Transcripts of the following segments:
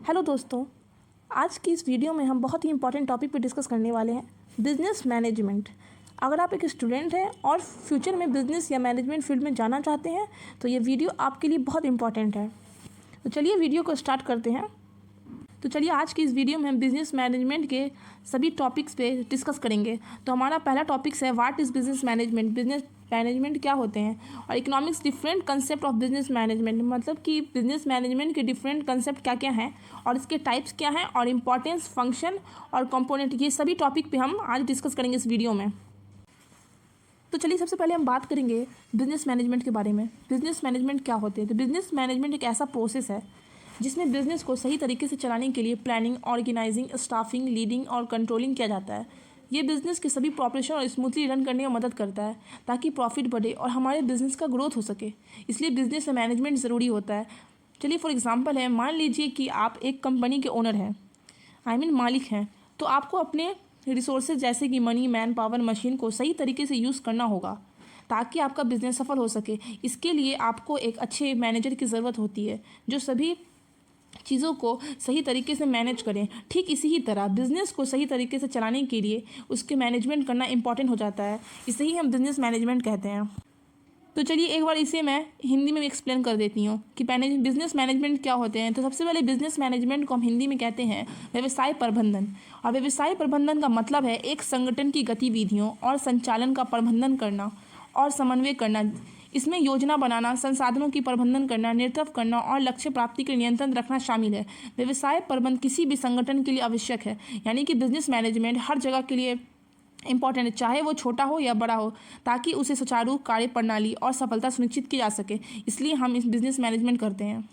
Hello दोस्तों, आज की इस वीडियो में हम बहुत ही इंपॉर्टेंट टॉपिक पे डिस्कस करने वाले हैं, बिजनेस मैनेजमेंट। अगर आप एक स्टूडेंट हैं और फ्यूचर में बिजनेस या मैनेजमेंट फील्ड में जाना चाहते हैं तो ये वीडियो आपके लिए बहुत इंपॉर्टेंट है। तो चलिए वीडियो को स्टार्ट करते हैं। तो चलिए आज की इस वीडियो में हम बिजनेस मैनेजमेंट के सभी टॉपिक्स पे डिस्कस करेंगे। तो हमारा पहला टॉपिक्स है what is business management. Business management क्या होते हैं, और economics different concept of business management, मतलब कि बिजनेस मैनेजमेंट के डिफरेंट कंसेप्ट क्या क्या हैं और इसके टाइप्स क्या हैं और इम्पॉर्टेंस, फंक्शन और कंपोनेंट, ये सभी टॉपिक पे हम आज डिस्कस करेंगे इस वीडियो में। तो चलिए सबसे पहले हम बात करेंगे बिजनेस मैनेजमेंट के बारे में। बिजनेस मैनेजमेंट क्या होते हैं? तो बिजनेस मैनेजमेंट एक ऐसा प्रोसेस है जिसमें बिजनेस को सही तरीके से चलाने के लिए प्लानिंग, ऑर्गेनाइजिंग, स्टाफिंग, लीडिंग और कंट्रोलिंग किया जाता है। ये बिजनेस के सभी ऑपरेशन और स्मूथली रन करने में मदद करता है ताकि प्रॉफिट बढ़े और हमारे बिजनेस का ग्रोथ हो सके। इसलिए बिजनेस मैनेजमेंट ज़रूरी होता है। चलिए फॉर एग्जांपल है, मान लीजिए कि आप एक कंपनी के ओनर हैं, मालिक हैं, तो आपको अपने रिसोर्सेज जैसे कि मनी, मैन पावर, मशीन को सही तरीके से यूज़ करना होगा ताकि आपका बिजनेस सफल हो सके। इसके लिए आपको एक अच्छे मैनेजर की ज़रूरत होती है जो सभी चीज़ों को सही तरीके से मैनेज करें। ठीक इसी ही तरह बिज़नेस को सही तरीके से चलाने के लिए उसके मैनेजमेंट करना इंपॉर्टेंट हो जाता है। इसे ही हम बिज़नेस मैनेजमेंट कहते हैं। तो चलिए एक बार इसे मैं हिंदी में एक्सप्लेन कर देती हूँ कि बिज़नेस मैनेजमेंट क्या होते हैं। तो सबसे पहले बिज़नेस मैनेजमेंट को हम हिंदी में कहते हैं व्यवसाय प्रबंधन। और व्यवसाय प्रबंधन का मतलब है एक संगठन की गतिविधियों और संचालन का प्रबंधन करना और समन्वय करना। इसमें योजना बनाना, संसाधनों की प्रबंधन करना, नेतृत्व करना और लक्ष्य प्राप्ति के नियंत्रण रखना शामिल है। व्यवसाय प्रबंधन किसी भी संगठन के लिए आवश्यक है, यानी कि बिजनेस मैनेजमेंट हर जगह के लिए इंपॉर्टेंट है, चाहे वो छोटा हो या बड़ा हो, ताकि उसे सुचारू कार्य प्रणाली और सफलता सुनिश्चित की जा सके। इसलिए हम इस बिजनेस मैनेजमेंट करते हैं।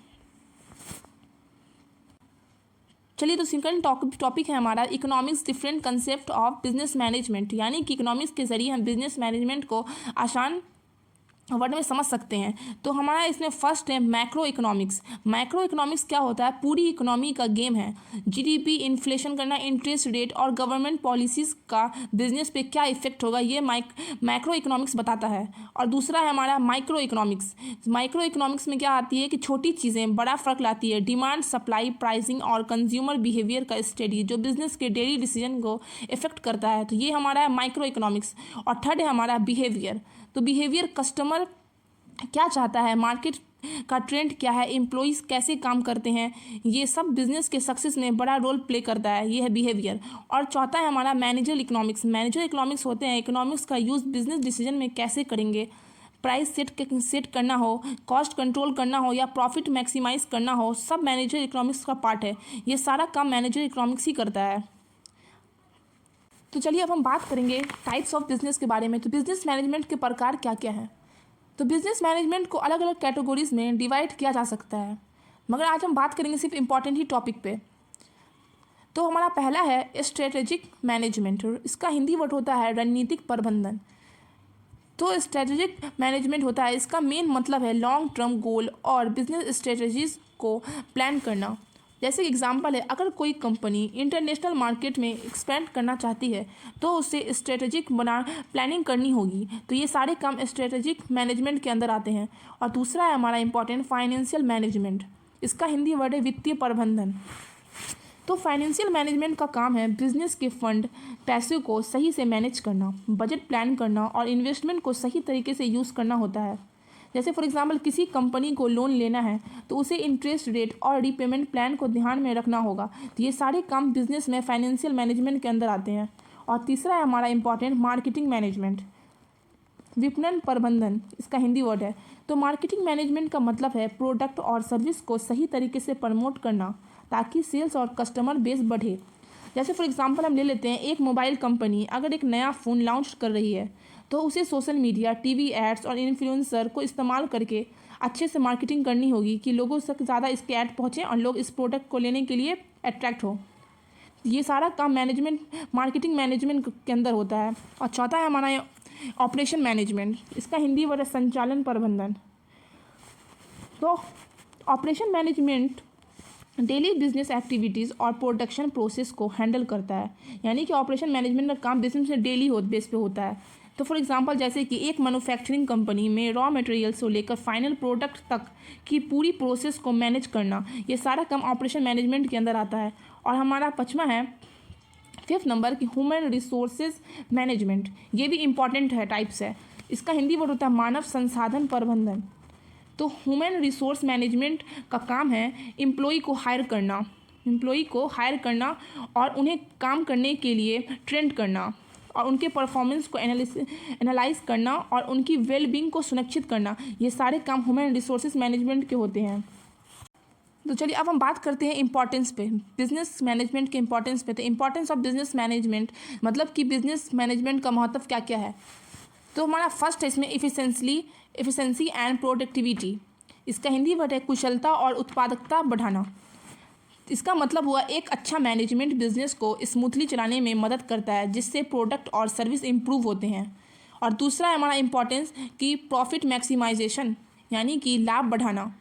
चलिए तो सेकंड टॉपिक है हमारा economics different concept of business management, यानी कि इकोनॉमिक्स के जरिए हम बिजनेस मैनेजमेंट को आसान वर्ड में समझ सकते हैं। तो हमारा इसमें फर्स्ट है मैक्रो इकोनॉमिक्स। मैक्रो इकोनॉमिक्स क्या होता है? पूरी इकोनॉमी का गेम है। जीडीपी, इन्फ्लेशन करना, इंटरेस्ट रेट और गवर्नमेंट पॉलिसीज़ का बिजनेस पे क्या इफेक्ट होगा, ये मैक्रो इकोनॉमिक्स बताता है। और दूसरा है हमारा माइक्रो इकोनॉमिक्स। माइक्रो इकोनॉमिक्स में क्या आती है कि छोटी चीज़ें बड़ा फ़र्क लाती है। डिमांड, सप्लाई, प्राइसिंग और कंज्यूमर बिहेवियर का स्टडी जो बिजनेस के डेली डिसीजन को इफेक्ट करता है। तो ये हमारा है माइक्रो इकोनॉमिक्स। और थर्ड है हमारा बिहेवियर। तो बिहेवियर, कस्टमर क्या चाहता है, मार्केट का ट्रेंड क्या है, एम्प्लॉइज़ कैसे काम करते हैं, ये सब बिजनेस के सक्सेस में बड़ा रोल प्ले करता है। ये है बिहेवियर। और चौथा है हमारा मैनेजर इकोनॉमिक्स। मैनेजर इकोनॉमिक्स होते हैं इकोनॉमिक्स का यूज़ बिजनेस डिसीजन में कैसे करेंगे, प्राइस सेट करना हो, कॉस्ट कंट्रोल करना हो या प्रॉफिट मैक्सिमाइज करना हो, सब मैनेजर इकोनॉमिक्स का पार्ट है। ये सारा काम मैनेजर इकोनॉमिक्स ही करता है। तो चलिए अब हम बात करेंगे टाइप्स ऑफ बिजनेस के बारे में। तो बिजनेस मैनेजमेंट के प्रकार क्या क्या हैं? तो बिजनेस मैनेजमेंट को अलग अलग कैटेगरीज में डिवाइड किया जा सकता है, मगर आज हम बात करेंगे सिर्फ इम्पॉर्टेंट ही टॉपिक पे। तो हमारा पहला है स्ट्रेटेजिक मैनेजमेंट। इसका हिंदी वर्ड होता है रणनीतिक प्रबंधन। तो स्ट्रेटेजिक मैनेजमेंट होता है, इसका मेन मतलब है लॉन्ग टर्म गोल और बिजनेस स्ट्रेटजीज को प्लान करना। जैसे एग्जांपल है, अगर कोई कंपनी इंटरनेशनल मार्केट में एक्सपेंड करना चाहती है तो उसे स्ट्रेटेजिक प्लानिंग करनी होगी। तो ये सारे काम स्ट्रेटेजिक मैनेजमेंट के अंदर आते हैं। और दूसरा है हमारा इंपॉर्टेंट फाइनेंशियल मैनेजमेंट। इसका हिंदी वर्ड है वित्तीय प्रबंधन। तो फाइनेंशियल मैनेजमेंट का काम है बिजनेस के फंड, पैसे को सही से मैनेज करना, बजट प्लान करना और इन्वेस्टमेंट को सही तरीके से यूज़ करना होता है। जैसे फॉर एग्जांपल किसी कंपनी को लोन लेना है तो उसे इंटरेस्ट रेट और रीपेमेंट प्लान को ध्यान में रखना होगा। तो ये सारे काम बिजनेस में फाइनेंशियल मैनेजमेंट के अंदर आते हैं। और तीसरा है हमारा इंपॉर्टेंट मार्केटिंग मैनेजमेंट, विपणन प्रबंधन। इसका हिंदी वर्ड है। तो मार्केटिंग मैनेजमेंट का मतलब है प्रोडक्ट और सर्विस को सही तरीके से प्रमोट करना ताकि सेल्स और कस्टमर बेस बढ़े। जैसे फॉर एग्जांपल हम ले लेते हैं, एक मोबाइल कंपनी अगर एक नया फ़ोन लॉन्च कर रही है तो उसे सोशल मीडिया, टीवी एड्स और इन्फ्लुएंसर को इस्तेमाल करके अच्छे से मार्केटिंग करनी होगी कि लोगों तक ज़्यादा इसके ऐड पहुँचें और लोग इस प्रोडक्ट को लेने के लिए अट्रैक्ट हो। ये सारा काम मार्केटिंग मैनेजमेंट के अंदर होता है। और चौथा है हमारा ऑपरेशन मैनेजमेंट। इसका हिंदी वर्ड है संचालन प्रबंधन। तो operation management daily business activities और प्रोडक्शन प्रोसेस को हैंडल करता है, यानी कि ऑपरेशन मैनेजमेंट का काम बिजनेस में डेली बेस पे होता है। तो फॉर एग्जांपल जैसे कि एक मैन्युफैक्चरिंग कंपनी में रॉ मटेरियल से लेकर फाइनल प्रोडक्ट तक की पूरी प्रोसेस को मैनेज करना, ये सारा काम ऑपरेशन मैनेजमेंट के अंदर आता है। और हमारा 5वां है 5th नंबर की ह्यूमन रिसोर्सेज मैनेजमेंट। ये भी इंपॉर्टेंट है, टाइप्स है। इसका हिंदी वर्ड होता है मानव संसाधन प्रबंधन। तो ह्यूमन रिसोर्स मैनेजमेंट का काम है एम्प्लॉय को हायर करना और उन्हें काम करने के लिए ट्रेन करना और उनके परफॉर्मेंस को एनालाइज करना और उनकी वेलबींग को सुनिश्चित करना। ये सारे काम ह्यूमन रिसोर्सेज मैनेजमेंट के होते हैं। तो चलिए अब हम बात करते हैं इंपॉर्टेंस पे, बिजनेस मैनेजमेंट के इंपॉर्टेंस पे। तो इंपॉर्टेंस ऑफ बिजनेस मैनेजमेंट मतलब कि बिजनेस मैनेजमेंट का महत्व क्या क्या है। तो हमारा फर्स्ट है इसमें इफिशेंसी एंड प्रोडक्टिविटी। इसका हिंदी वर्ड है कुशलता और उत्पादकता बढ़ाना। इसका मतलब हुआ एक अच्छा मैनेजमेंट बिजनेस को स्मूथली चलाने में मदद करता है, जिससे प्रोडक्ट और सर्विस इम्प्रूव होते हैं। और दूसरा है हमारा इंपॉर्टेंस कि प्रॉफिट मैक्सिमाइजेशन यानी कि लाभ बढ़ाना।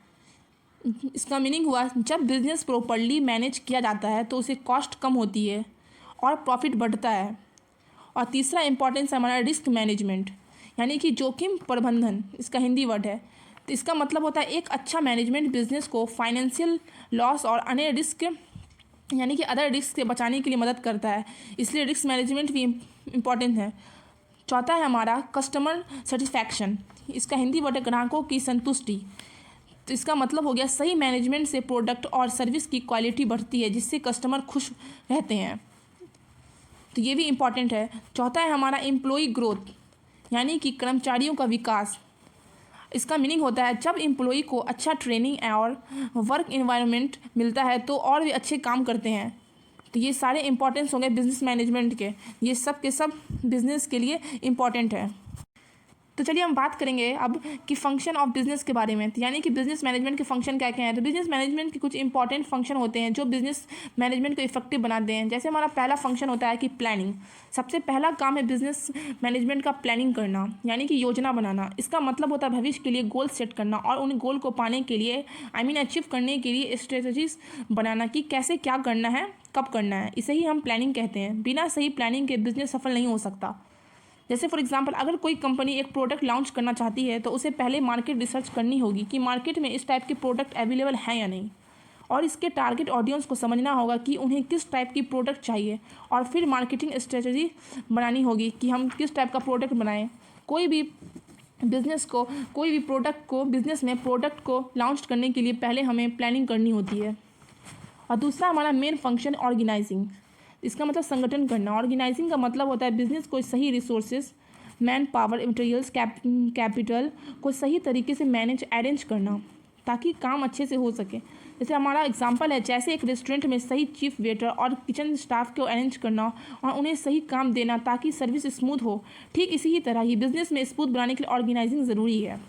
इसका मीनिंग हुआ जब बिजनेस प्रॉपर्ली मैनेज किया जाता है तो उसे कॉस्ट कम होती है और प्रॉफिट बढ़ता है। और तीसरा इंपॉर्टेंस है हमारा रिस्क मैनेजमेंट यानी कि जोखिम प्रबंधन। इसका हिंदी वर्ड है। तो इसका मतलब होता है एक अच्छा मैनेजमेंट बिजनेस को फाइनेंशियल लॉस और अन्य रिस्क यानी कि अदर रिस्क से बचाने के लिए मदद करता है, इसलिए रिस्क मैनेजमेंट भी इम्पॉर्टेंट है। चौथा है हमारा कस्टमर सेटिस्फैक्शन। इसका हिंदी वर्ड है ग्राहकों की संतुष्टि। तो इसका मतलब हो गया सही मैनेजमेंट से प्रोडक्ट और सर्विस की क्वालिटी बढ़ती है, जिससे कस्टमर खुश रहते हैं। तो ये भी इम्पॉर्टेंट है। चौथा है हमारा एम्प्लॉय ग्रोथ यानी कि कर्मचारियों का विकास। इसका मीनिंग होता है जब एम्प्लॉय को अच्छा ट्रेनिंग और वर्क एनवायरनमेंट मिलता है तो और भी अच्छे काम करते हैं। तो ये सारे इंपॉर्टेंस हो गए बिजनेस मैनेजमेंट के, ये सब के सब बिजनेस के लिए इम्पॉर्टेंट है। तो चलिए हम बात करेंगे अब कि फंक्शन ऑफ बिजनेस के बारे में। तो यानी कि बिजनेस मैनेजमेंट के फंक्शन क्या क्या हैं। तो बिजनेस मैनेजमेंट के कुछ इंपॉर्टेंट फंक्शन होते हैं जो बिजनेस मैनेजमेंट को इफेक्टिव बनाते हैं। जैसे हमारा पहला फंक्शन होता है कि प्लानिंग। सबसे पहला काम है बिजनेस मैनेजमेंट का प्लानिंग करना यानी कि योजना बनाना। इसका मतलब होता है भविष्य के लिए गोल सेट करना और उन गोल को पाने के लिए अचीव करने के लिए स्ट्रेटजीज बनाना कि कैसे क्या करना है, कब करना है। इसे ही हम प्लानिंग कहते हैं। बिना सही प्लानिंग के बिजनेस सफल नहीं हो सकता। जैसे फॉर एग्जांपल अगर कोई कंपनी एक प्रोडक्ट लॉन्च करना चाहती है तो उसे पहले मार्केट रिसर्च करनी होगी कि मार्केट में इस टाइप के प्रोडक्ट अवेलेबल हैं या नहीं, और इसके टारगेट ऑडियंस को समझना होगा कि उन्हें किस टाइप की प्रोडक्ट चाहिए, और फिर मार्केटिंग स्ट्रेटजी बनानी होगी कि हम किस टाइप का प्रोडक्ट बनाएं। कोई भी प्रोडक्ट को बिजनेस में प्रोडक्ट को लॉन्च करने के लिए पहले हमें प्लानिंग करनी होती है। और दूसरा हमारा मेन फंक्शन ऑर्गेनाइजिंग। इसका मतलब संगठन करना। ऑर्गेनाइजिंग का मतलब होता है बिजनेस को सही resources, man power, materials, capital को सही तरीके से अरेंज करना ताकि काम अच्छे से हो सके। जैसे हमारा एग्जांपल है, जैसे एक रेस्टोरेंट में सही चीफ वेटर और किचन स्टाफ को अरेंज करना और उन्हें सही काम देना ताकि सर्विस स्मूथ हो, ठीक इसी ही तरह ही बिजनेस में स्मूथ बनाने के लिए ऑर्गेनाइजिंग ज़रूरी है।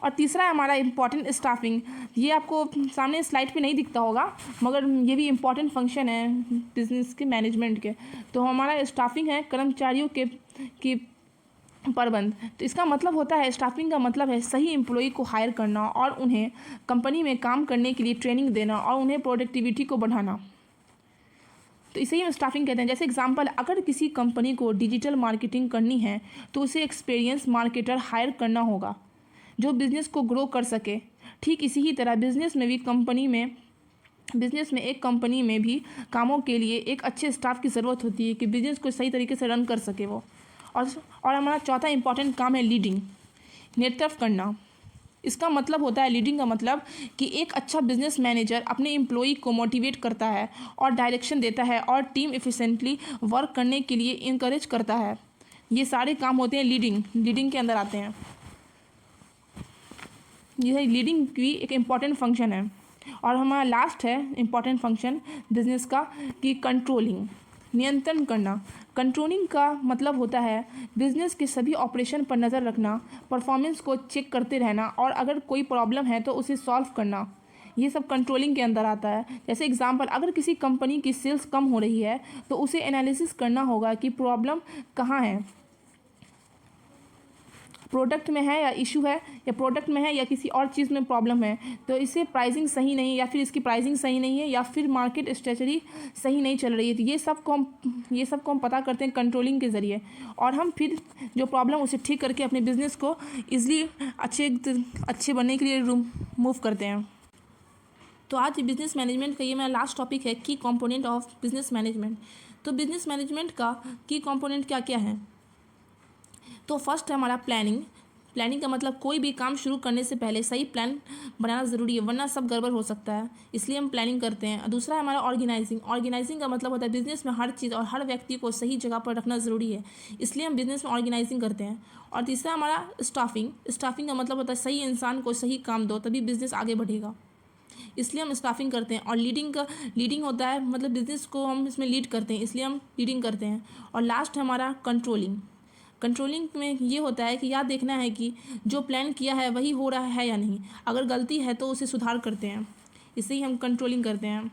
और तीसरा है हमारा इम्पॉर्टेंट स्टाफिंग। ये आपको सामने स्लाइड पे नहीं दिखता होगा मगर ये भी इम्पॉर्टेंट फंक्शन है बिजनेस के मैनेजमेंट के। तो हमारा स्टाफिंग है कर्मचारियों के प्रबंध। तो इसका मतलब होता है स्टाफिंग का मतलब है सही एम्प्लॉय को हायर करना और उन्हें कंपनी में काम करने के लिए ट्रेनिंग देना और उन्हें प्रोडक्टिविटी को बढ़ाना। तो इसे ही हम स्टाफिंग कहते हैं। जैसे एग्जांपल अगर किसी कंपनी को डिजिटल मार्केटिंग करनी है तो उसे एक्सपीरियंस मार्केटर हायर करना होगा जो बिज़नेस को ग्रो कर सके। ठीक इसी ही तरह बिज़नेस में एक कंपनी में भी कामों के लिए एक अच्छे स्टाफ की ज़रूरत होती है कि बिज़नेस को सही तरीके से रन कर सके वो। और हमारा चौथा इंपॉर्टेंट काम है लीडिंग, नेतृत्व करना। इसका मतलब होता है लीडिंग का मतलब कि एक अच्छा बिजनेस मैनेजर अपने एम्प्लॉय को मोटिवेट करता है और डायरेक्शन देता है और टीम एफिशिएंटली वर्क करने के लिए इनकरेज करता है। ये सारे काम होते हैं लीडिंग के अंदर आते हैं। यह लीडिंग की एक इम्पॉर्टेंट फंक्शन है। और हमारा लास्ट है इम्पॉर्टेंट फंक्शन बिजनेस का कि कंट्रोलिंग, नियंत्रण करना। कंट्रोलिंग का मतलब होता है बिजनेस के सभी ऑपरेशन पर नज़र रखना, परफॉर्मेंस को चेक करते रहना और अगर कोई प्रॉब्लम है तो उसे सॉल्व करना। ये सब कंट्रोलिंग के अंदर आता है। जैसे एग्जांपल अगर किसी कंपनी की सेल्स कम हो रही है तो उसे एनालिसिस करना होगा कि प्रॉब्लम कहाँ है। प्रोडक्ट में है या इशू है, या प्रोडक्ट में है या किसी और चीज़ में प्रॉब्लम है, तो इसे प्राइसिंग सही नहीं है या फिर इसकी प्राइसिंग सही नहीं है या फिर मार्केट स्ट्रेटजी सही नहीं चल रही है। तो ये सब को हम पता करते हैं कंट्रोलिंग के ज़रिए, और हम फिर जो प्रॉब्लम उसे ठीक करके अपने बिज़नेस को ईज़िली अच्छे बनने के लिए मूव करते हैं। तो आज बिज़नेस मैनेजमेंट का ये मेरा लास्ट टॉपिक है, की कंपोनेंट ऑफ बिज़नेस मैनेजमेंट। तो बिज़नेस मैनेजमेंट का की कंपोनेंट क्या क्या है? तो फर्स्ट है हमारा प्लानिंग का मतलब कोई भी काम शुरू करने से पहले सही प्लान बनाना ज़रूरी है, वरना सब गड़बड़ हो सकता है, इसलिए हम प्लानिंग करते हैं। दूसरा है हमारा ऑर्गेनाइजिंग का मतलब होता है बिज़नेस में हर चीज़ और हर व्यक्ति को सही जगह पर रखना ज़रूरी है, इसलिए हम बिज़नेस में ऑर्गेनाइजिंग करते हैं। और तीसरा हमारा स्टाफिंग का मतलब होता है सही इंसान को सही काम दो, तभी बिज़नेस आगे बढ़ेगा, इसलिए हम स्टाफिंग करते हैं। और लीडिंग होता है मतलब बिज़नेस को हम इसमें लीड करते हैं, इसलिए हम लीडिंग करते हैं। और लास्ट है हमारा कंट्रोलिंग में ये होता है कि याद देखना है कि जो प्लान किया है वही हो रहा है या नहीं, अगर गलती है तो उसे सुधार करते हैं, इसे ही हम कंट्रोलिंग करते हैं।